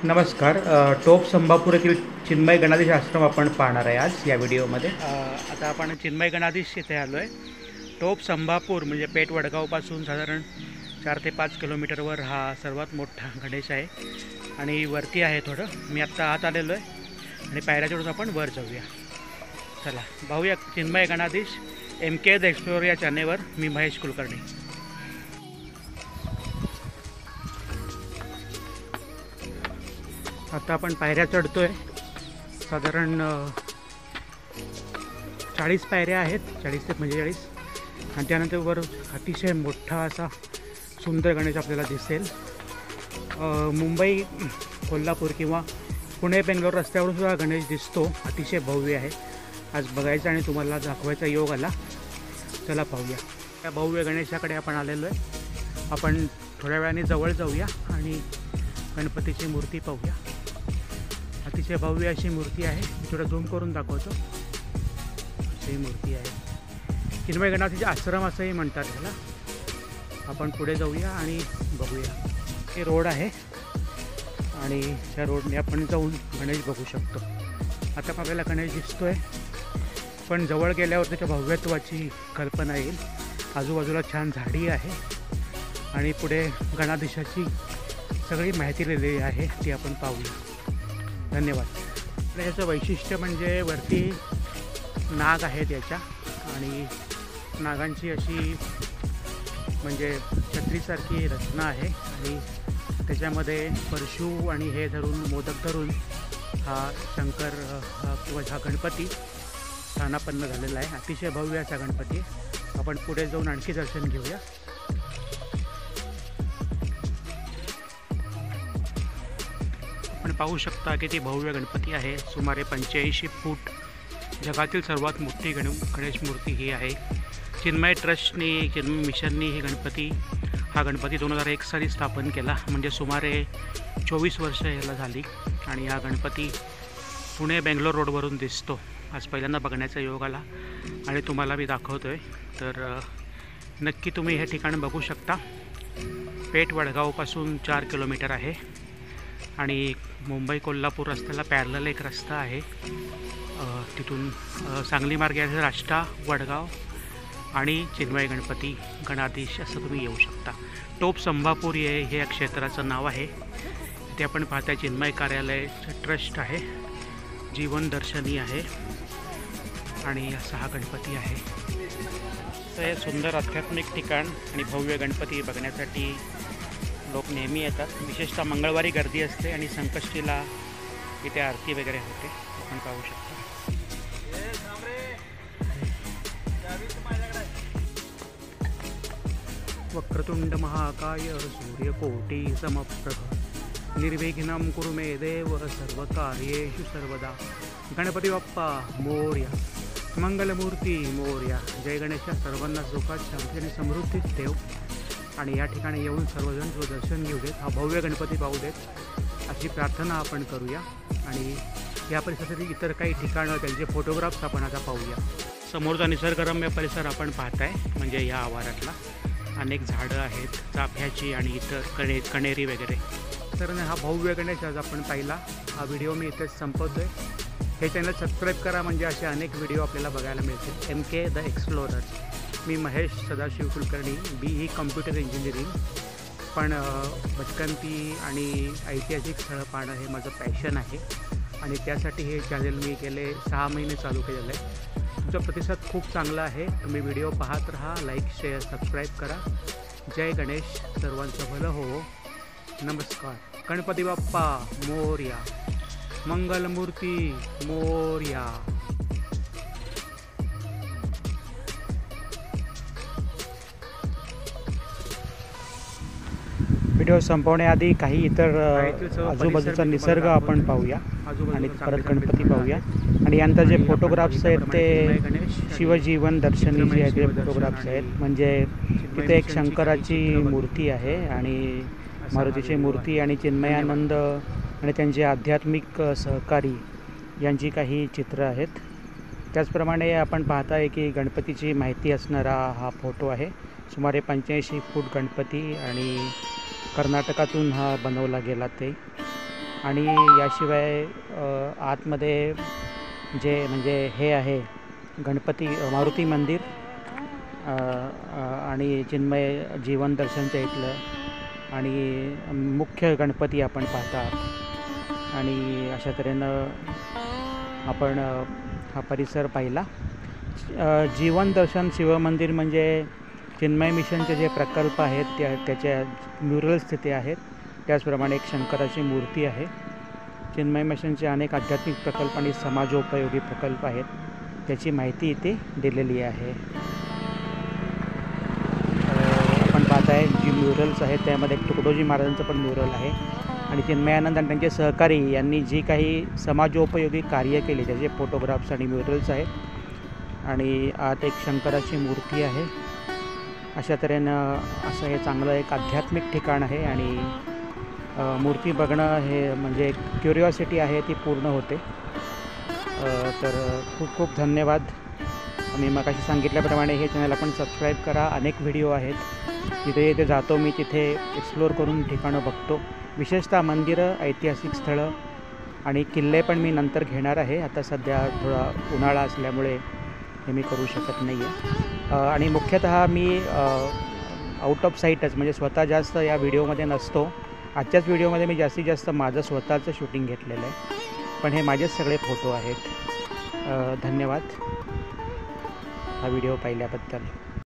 नमस्कार. टोप संभापूर येथील चिन्मय गणाधीश आश्रम आपण पाहणार आहे आज या व्हिडिओमध्ये. आता आपण चिन्मय गणाधीश येथे आलो आहे. टोप संभापूर म्हणजे पेठ वडगावपासून साधारण 4 ते 5 किलोमीटरवर हा सर्वात मोठा गणेश आहे आणि वरती आहे थोडं. मी आत्ता आत आलेलो आहे आणि पायऱ्या चढून आपण वर जाऊया. चला पाहूया चिन्मय गणाधीश MK द एक्सप्लोरर या चॅनेलवर. मी महेश कुलकर्णी. आता आपण पायऱ्या चढतोय. साधारण 40 पायऱ्या आहेत, 40 ते 45. आणि त्यानंतर वर अतिशय मोठा असा सुंदर गणेश आपल्याला दिसेल. मुंबई कोल्हापूर किंवा पुणे बेंगलोर रस्त्यावरून सुद्धा गणेश दिसतो. अतिशय भव्य आहे. आज बघायचा आणि तुम्हाला दाखवायचा योग आला. चला पाहूया. त्या भव्य गणेशाकडे आपण आलेलो आहे. आपण थोड्या वेळाने जवळ जाऊया आणि गणपतीची मूर्ती पाहूया. अतिशय भव्य अशी मूर्ती आहे. मी थोडं झूम करून दाखवतो. अशी मूर्ती आहे. चिन्मय गणाधीश आश्रम असंही म्हणतात ह्याला. आपण पुढे जाऊया आणि बघूया. हे रोड आहे आणि त्या रोडने आपण जाऊन गणेश बघू शकतो. आता आपल्याला गणेश दिसतोय, पण जवळ गेल्यावर त्याच्या भव्यत्वाची कल्पना येईल. आजूबाजूला छान झाडी आहे आणि पुढे गणाधीशाची सगळी माहिती लिहिलेली आहे, ती आपण पाहूया. धन्यवाद. ह्याचं वैशिष्ट्य म्हणजे वरती नाग आहेत याच्या, आणि नागांची अशी म्हणजे छत्रीसारखी रचना आहे आणि त्याच्यामध्ये परशु आणि हे धरून, मोदक धरून हा शंकर किंवा हा गणपती स्थानापन्न झालेला आहे. अतिशय भव्य असा गणपती आहे. आपण पुढे जाऊन आणखी दर्शन घेऊया. आपण पाहू शकता की ती भव्य गणपती आहे. सुमारे 85 फूट. जगातील सर्वात मोठी गणेश मूर्ती ही आहे. चिन्मय ट्रस्टनी, चिन्मय मिशननी हा गणपती 2001 साली स्थापन केला. म्हणजे सुमारे 24 वर्ष याला झाली. आणि हा गणपती पुणे बेंगलोर रोडवरून दिसतो. आज पहिल्यांदा बघण्याचा योग आला आणि तुम्हाला मी दाखवतो आहे. तर नक्की तुम्ही हे ठिकाण बघू शकता. पेठ वडगावपासून 4 किलोमीटर आहे आणि मुंबई कोल्हापूर रस्त्याला पॅरलल एक रस्ता आहे. तिथून सांगली मार्गे आहे राष्टा, वडगाव आणि चिन्मय गणपती गणाधीश असं तुम्ही येऊ शकता. टोप संभापूर हे या क्षेत्राचं नाव आहे. इथे आपण पाहताय चिन्मय कार्यालय ट्रस्ट आहे, जीवन दर्शनी आहे आणि असा हा गणपती आहे. तर हे सुंदर आध्यात्मिक ठिकाण आणि भव्य गणपती बघण्यासाठी लोक नेहमी येतात. विशेषतः मंगळवारी गर्दी असते आणि संकष्टीला इथे आरती वगैरे होते. आपण पाहू शकता. वक्रतुंड महाकाय सूर्यकोटी समप्रभ निर्विघ्नं कुरु मे देव सर्वकार्येषु सर्वदा. गणपती बाप्पा मोरया, मंगलमूर्ती मोरया. जय गणेश. सर्वांना सुखात, शांती आणि समृद्धीत ठेव. आणि या ठिकाणी येऊन सर्वजण दर्शन घेऊ देत, हा भव्य गणपती पाहू देत, अशी प्रार्थना आपण करूया. आणि या परिसरातील इतर काही ठिकाणं, त्यांचे फोटोग्राफ्स आपण आता पाहूया. समोरचा निसर्गरम्य परिसर आपण पाहताय. म्हणजे या आवारातला अनेक झाडं आहेत, चाफ्याची आणि इतर कणेरी वगैरे. तर हा भव्य गणेश आज आपण पाहिला. हा व्हिडिओ मी इथेच संपवतोय. हे चॅनल सबस्क्राईब करा, म्हणजे असे अनेक व्हिडिओ आपल्याला बघायला मिळतील. MK the explorer. Me Mahesh Sadashiv Kulkarni, BE computer engineering. पण भटकंती आणि ऐतिहासिक स्थळं पाहणं हे माझं पॅशन आहे आणि त्यासाठी हे चॅनल मी गेले 6 महिने चालू केलेलं आहे. तुमचा प्रतिसाद खूप चांगला आहे. तुम्ही व्हिडिओ पाहत राहा, लाईक, शेअर, सबस्क्राईब करा. जय गणेश. सर्वांचं भलं हो. नमस्कार. गणपती बाप्पा मोरया, मंगलमूर्ती मोरया. व्हिडिओ संपवण्याआधी काही इतर आजूबाजूचा निसर्ग आपण पाहूया आणि परत गणपती पाहूया. आणि यानंतर जे फोटोग्राफ्स आहेत ते शिवजीवन दर्शनी जे आहेत ते फोटोग्राफ्स आहेत. म्हणजे तिथे एक शंकराची मूर्ती आहे आणि मारुतीची मूर्ती आणि चिन्मयानंद आणि त्यांचे आध्यात्मिक सहकारी यांची काही चित्रं आहेत. त्याचप्रमाणे आपण पाहताय की गणपतीची माहिती असणारा हा फोटो आहे. सुमारे 85 फूट गणपती आणि कर्नाटकातून हा बनवला गेला ते. आणि याशिवाय आतमध्ये जे म्हणजे हे आहे गणपती मारुती मंदिर आणि चिन्मय जीवन दर्शनच्या इथलं आणि मुख्य गणपती आपण पाहतात आणि अशा तऱ्हेनं आपण हा परिसर पाहिला. जीवन दर्शन शिवमंदिर म्हणजे चिन्मय मिशनचे जे प्रकल्प आहेत त्याच्या म्युरल्स तिथे आहेत. त्याचप्रमाणे एक शंकराची मूर्ती आहे. चिन्मय मिशनचे अनेक आध्यात्मिक प्रकल्प आणि समाजोपयोगी प्रकल्प आहेत, त्याची माहिती इथे दिलेली आहे. आपण पाहत आहे जी म्युरल्स आहेत त्यामध्ये एक तुकडोजी महाराजांचं पण म्युरल आहे आणि चिन्मयानंद आणि त्यांचे सहकारी यांनी जी काही समाजोपयोगी कार्य केले त्याचे फोटोग्राफ्स आणि म्युरल्स आहेत आणि आत एक शंकराची मूर्ती आहे. अशा तऱ्हेनं असं हे चांगलं एक आध्यात्मिक ठिकाण आहे आणि मूर्ती बघणं हे म्हणजे एक क्युरिओसिटी आहे ती पूर्ण होते. तर खूप खूप धन्यवाद. मी मगाशी सांगितल्याप्रमाणे हे चॅनल आपण सबस्क्राईब करा. अनेक व्हिडिओ आहेत जिथे जिथे जातो मी तिथे एक्सप्लोअर करून ठिकाणं बघतो. विशेषतः मंदिरं, ऐतिहासिक स्थळं आणि किल्ले पण मी नंतर घेणार आहे. आता सध्या थोडा उन्हाळा असल्यामुळे हे मी करू शकत नाही आहे. आणि मुख्यतः मी आउट ऑफ साईटच म्हणजे स्वतः जास्त या व्हिडिओमध्ये नसतो. आजच्याच व्हिडिओमध्ये मी जास्तीत जास्त माझं स्वतःचं शूटिंग घेतलेलं आहे, पण हे माझेच सगळे फोटो आहेत. धन्यवाद हा व्हिडिओ पाहिल्याबद्दल.